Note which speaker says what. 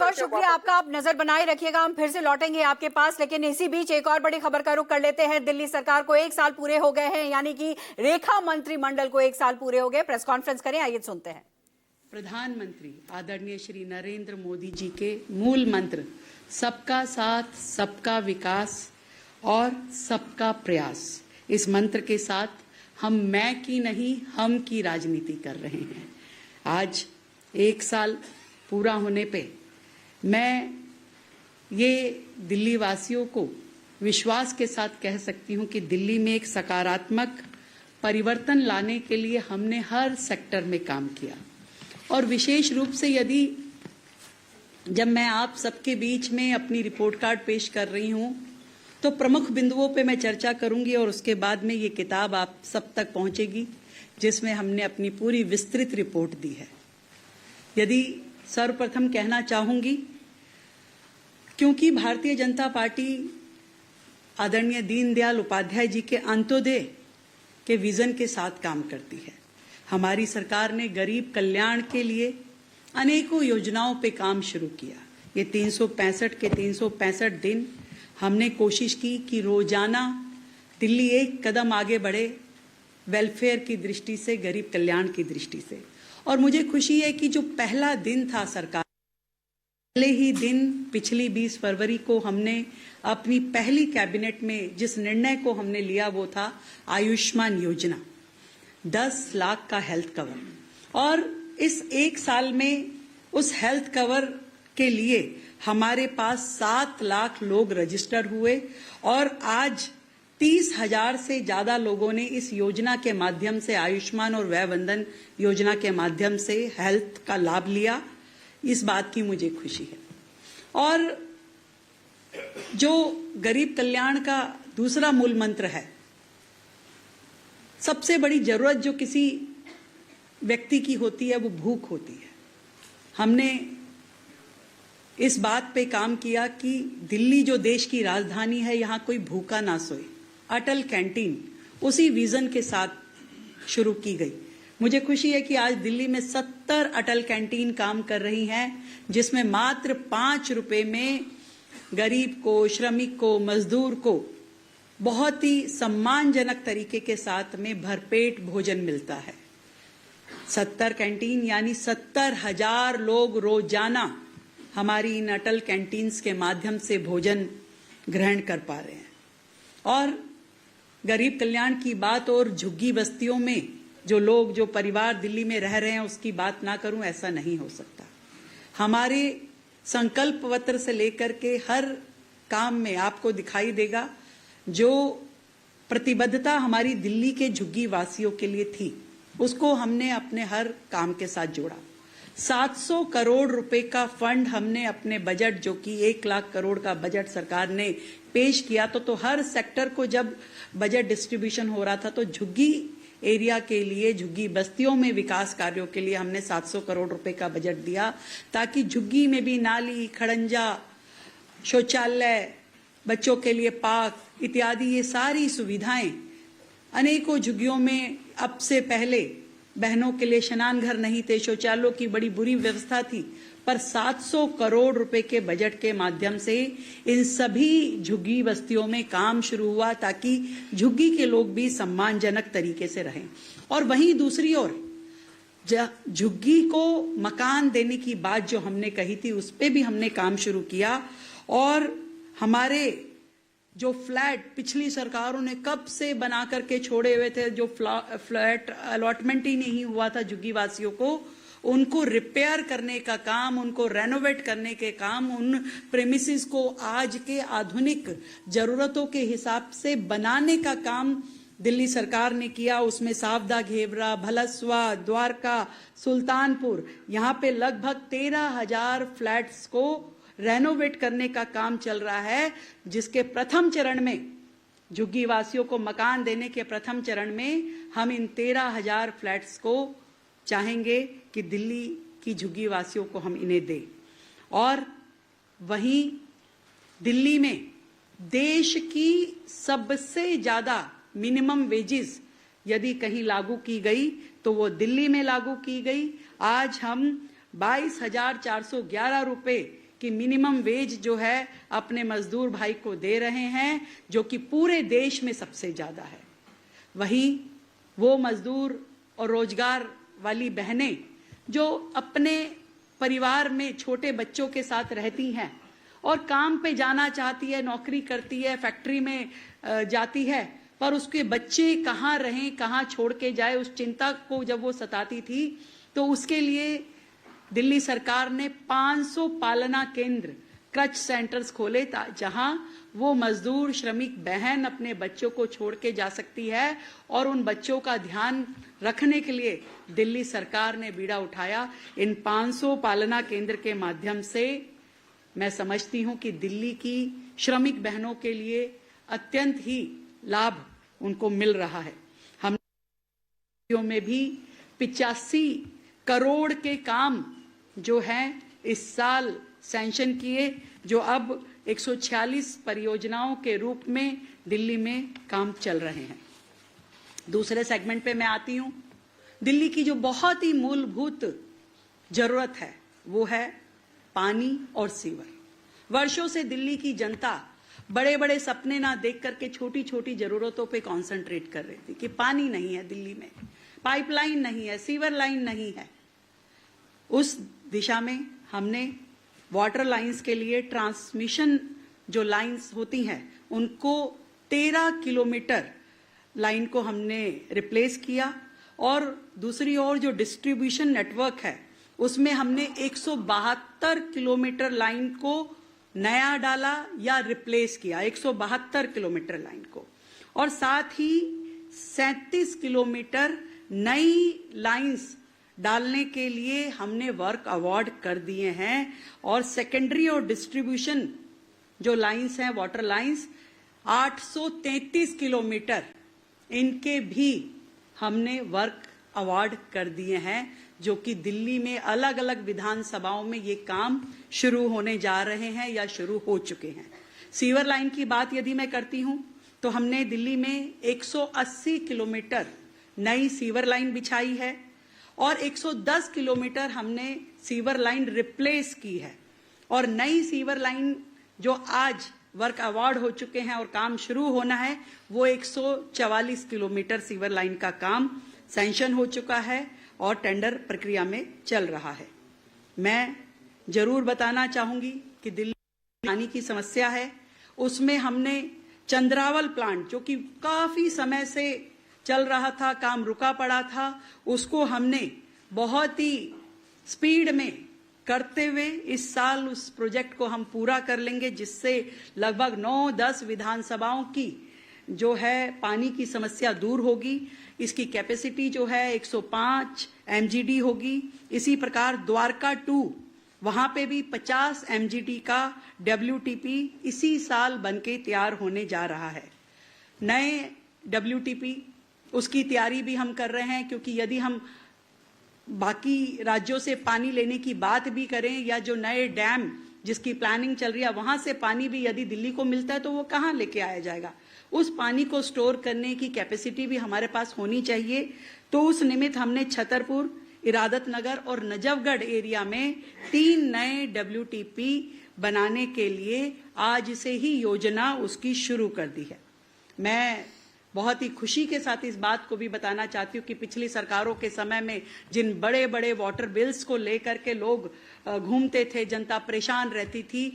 Speaker 1: बहुत शुक्रिया आपका। आप नजर बनाए रखिएगा, हम फिर से लौटेंगे आपके पास। लेकिन इसी बीच एक और बड़ी खबर का रुख कर लेते हैं। दिल्ली सरकार को 1 साल पूरे हो गए हैं, यानी कि रेखा मंत्रिमंडल को 1 साल पूरे हो गए। प्रेस कॉन्फ्रेंस करें, आइए सुनते हैं।
Speaker 2: प्रधानमंत्री आदरणीय श्री नरेंद्र मोदी जी के मूल मंत्र सबका साथ, सबका विकास और सबका प्रयास, इस मंत्र के साथ हम मैं की नहीं हम की राजनीति कर रहे हैं। आज 1 साल पूरा होने पे मैं ये दिल्ली वासियों को विश्वास के साथ कह सकती हूँ कि दिल्ली में एक सकारात्मक परिवर्तन लाने के लिए हमने हर सेक्टर में काम किया। और विशेष रूप से यदि जब मैं आप सबके बीच में अपनी रिपोर्ट कार्ड पेश कर रही हूँ तो प्रमुख बिंदुओं पे मैं चर्चा करूंगी और उसके बाद में ये किताब आप सब तक पहुंचेगी जिसमें हमने अपनी पूरी विस्तृत रिपोर्ट दी है। यदि सर्वप्रथम कहना चाहूंगी, क्योंकि भारतीय जनता पार्टी आदरणीय दीनदयाल उपाध्याय जी के अंत्योदय के विजन के साथ काम करती है। हमारी सरकार ने गरीब कल्याण के लिए अनेकों योजनाओं पे काम शुरू किया। ये 365 के 365 दिन हमने कोशिश की कि रोजाना दिल्ली एक कदम आगे बढ़े वेलफेयर की दृष्टि से, गरीब कल्याण की दृष्टि से। और मुझे खुशी है कि जो पहला दिन था सरकार, पहले ही दिन पिछली 20 फरवरी को हमने अपनी पहली कैबिनेट में जिस निर्णय को हमने लिया वो था आयुष्मान योजना, 10 लाख का हेल्थ कवर। और इस 1 साल में उस हेल्थ कवर के लिए हमारे पास 7 लाख लोग रजिस्टर हुए और आज 30,000 से ज्यादा लोगों ने इस योजना के माध्यम से, आयुष्मान और वय वंदन योजना के माध्यम से हेल्थ का लाभ लिया। इस बात की मुझे खुशी है। और जो गरीब कल्याण का दूसरा मूल मंत्र है, सबसे बड़ी जरूरत जो किसी व्यक्ति की होती है वो भूख होती है। हमने इस बात पे काम किया कि दिल्ली जो देश की राजधानी है, यहाँ कोई भूखा ना सोए। अटल कैंटीन उसी विजन के साथ शुरू की गई। मुझे खुशी है कि आज दिल्ली में 70 अटल कैंटीन काम कर रही हैं, जिसमें मात्र 5 रुपए में गरीब को, श्रमिक को, मजदूर को बहुत ही सम्मानजनक तरीके के साथ में भरपेट भोजन मिलता है। 70 कैंटीन यानी 70,000 लोग रोजाना हमारी इन अटल कैंटीन्स के माध्यम से भोजन ग्रहण कर पा रहे हैं। और गरीब कल्याण की बात और झुग्गी बस्तियों में जो लोग, जो परिवार दिल्ली में रह रहे हैं उसकी बात ना करूं, ऐसा नहीं हो सकता। हमारे संकल्प पत्र से लेकर के हर काम में आपको दिखाई देगा जो प्रतिबद्धता हमारी दिल्ली के झुग्गी वासियों के लिए थी, उसको हमने अपने हर काम के साथ जोड़ा। 700 करोड़ रुपए का फंड हमने अपने बजट, जो कि 1 लाख करोड़ का बजट सरकार ने पेश किया, तो हर सेक्टर को जब बजट डिस्ट्रीब्यूशन हो रहा था तो झुग्गी एरिया के लिए, झुग्गी बस्तियों में विकास कार्यों के लिए हमने 700 करोड़ रुपए का बजट दिया, ताकि झुग्गी में भी नाली, खड़ंजा, शौचालय, बच्चों के लिए पार्क इत्यादि ये सारी सुविधाएं अनेकों झुग्गियों में अब से पहले बहनों के लिए स्नान घर नहीं थे, शौचालयों की बड़ी बुरी व्यवस्था थी, पर 700 करोड़ रुपए के बजट के माध्यम से इन सभी झुग्गी बस्तियों में काम शुरू हुआ ताकि झुग्गी के लोग भी सम्मानजनक तरीके से रहें। और वहीं दूसरी ओर झुग्गी को मकान देने की बात जो हमने कही थी, उस पे भी हमने काम शुरू किया। और हमारे जो फ्लैट पिछली सरकारों ने कब से बना करके छोड़े हुए थे, जो फ्लैट अलॉटमेंट ही नहीं हुआ था झुग्गी वासियों को, उनको रिपेयर करने का काम, उनको रेनोवेट करने के काम, उन प्रेमिसेस को आज के आधुनिक जरूरतों के हिसाब से बनाने का काम दिल्ली सरकार ने किया। उसमें सावदा, घेवरा, भलसवा, द्वारका, सुल्तानपुर, यहाँ पे लगभग 13,000 फ्लैट्स को रेनोवेट करने का काम चल रहा है, जिसके प्रथम चरण में, झुग्गी वासियों को मकान देने के प्रथम चरण में हम इन 13,000 फ्लैट्स को चाहेंगे कि दिल्ली की झुग्गी वासियों को हम इन्हें दें। और वहीं दिल्ली में देश की सबसे ज्यादा मिनिमम वेजेस यदि कहीं लागू की गई तो वो दिल्ली में लागू की गई। आज हम 22,411 रुपए कि मिनिमम वेज जो है अपने मजदूर भाई को दे रहे हैं, जो कि पूरे देश में सबसे ज्यादा है। वहीं वो मजदूर और रोजगार वाली बहनें जो अपने परिवार में छोटे बच्चों के साथ रहती हैं और काम पे जाना चाहती है, नौकरी करती है, फैक्ट्री में जाती है, पर उसके बच्चे कहाँ रहें, कहाँ छोड़ के जाए, उस चिंता को जब वो सताती थी, तो उसके लिए दिल्ली सरकार ने 500 पालना केंद्र, क्रच सेंटर्स खोले जहां वो मजदूर श्रमिक बहन अपने बच्चों को छोड़ के जा सकती है और उन बच्चों का ध्यान रखने के लिए दिल्ली सरकार ने बीड़ा उठाया। इन 500 पालना केंद्र के माध्यम से मैं समझती हूं कि दिल्ली की श्रमिक बहनों के लिए अत्यंत ही लाभ उनको मिल रहा है। हम में भी 85 करोड़ के काम जो हैं इस साल सैंक्शन किए, जो अब 146 परियोजनाओं के रूप में दिल्ली में काम चल रहे हैं। दूसरे सेगमेंट पे मैं आती हूं। दिल्ली की जो बहुत ही मूलभूत जरूरत है वो है पानी और सीवर। वर्षों से दिल्ली की जनता बड़े बड़े सपने ना देख करके छोटी छोटी जरूरतों पे कॉन्सेंट्रेट कर रही थी कि पानी नहीं है दिल्ली में, पाइपलाइन नहीं है, सीवर लाइन नहीं है। उस दिशा में हमने वाटर लाइंस के लिए ट्रांसमिशन जो लाइंस होती हैं उनको 13 किलोमीटर लाइन को हमने रिप्लेस किया और दूसरी ओर जो डिस्ट्रीब्यूशन नेटवर्क है उसमें हमने 172 किलोमीटर लाइन को नया डाला या रिप्लेस किया, 172 किलोमीटर लाइन को, और साथ ही 37 किलोमीटर नई लाइंस डालने के लिए हमने वर्क अवार्ड कर दिए हैं। और सेकेंडरी और डिस्ट्रीब्यूशन जो लाइंस हैं, वाटर लाइंस 833 किलोमीटर, इनके भी हमने वर्क अवार्ड कर दिए हैं, जो कि दिल्ली में अलग अलग विधानसभाओं में ये काम शुरू होने जा रहे हैं या शुरू हो चुके हैं। सीवर लाइन की बात यदि मैं करती हूं तो हमने दिल्ली में 180 किलोमीटर नई सीवर लाइन बिछाई है और 110 किलोमीटर हमने सीवर लाइन रिप्लेस की है। और नई सीवर लाइन जो आज वर्क अवार्ड हो चुके हैं और काम शुरू होना है, वो 144 किलोमीटर सीवर लाइन का काम सैंक्शन हो चुका है और टेंडर प्रक्रिया में चल रहा है। मैं जरूर बताना चाहूंगी कि दिल्ली में पानी की समस्या है, उसमें हमने चंद्रावल प्लांट जो कि काफी समय से चल रहा था, काम रुका पड़ा था, उसको हमने बहुत ही स्पीड में करते हुए इस साल उस प्रोजेक्ट को हम पूरा कर लेंगे, जिससे लगभग 9-10 विधानसभाओं की जो है पानी की समस्या दूर होगी। इसकी कैपेसिटी जो है 105 MGD होगी। इसी प्रकार द्वारका 2, वहां पे भी 50 MGD का WTP इसी साल बनके तैयार होने जा रहा है। नए WTP उसकी तैयारी भी हम कर रहे हैं, क्योंकि यदि हम बाकी राज्यों से पानी लेने की बात भी करें या जो नए डैम जिसकी प्लानिंग चल रही है वहां से पानी भी यदि दिल्ली को मिलता है तो वो कहां लेके आया जाएगा। उस पानी को स्टोर करने की कैपेसिटी भी हमारे पास होनी चाहिए। तो उस निमित्त हमने छतरपुर, इरादत नगर और नजफगढ़ एरिया में 3 नए WTP बनाने के लिए आज से ही योजना उसकी शुरू कर दी है। मैं बहुत ही खुशी के साथ इस बात को भी बताना चाहती हूँ कि पिछली सरकारों के समय में जिन बड़े बड़े वाटर बिल्स को लेकर के लोग घूमते थे, जनता परेशान रहती थी,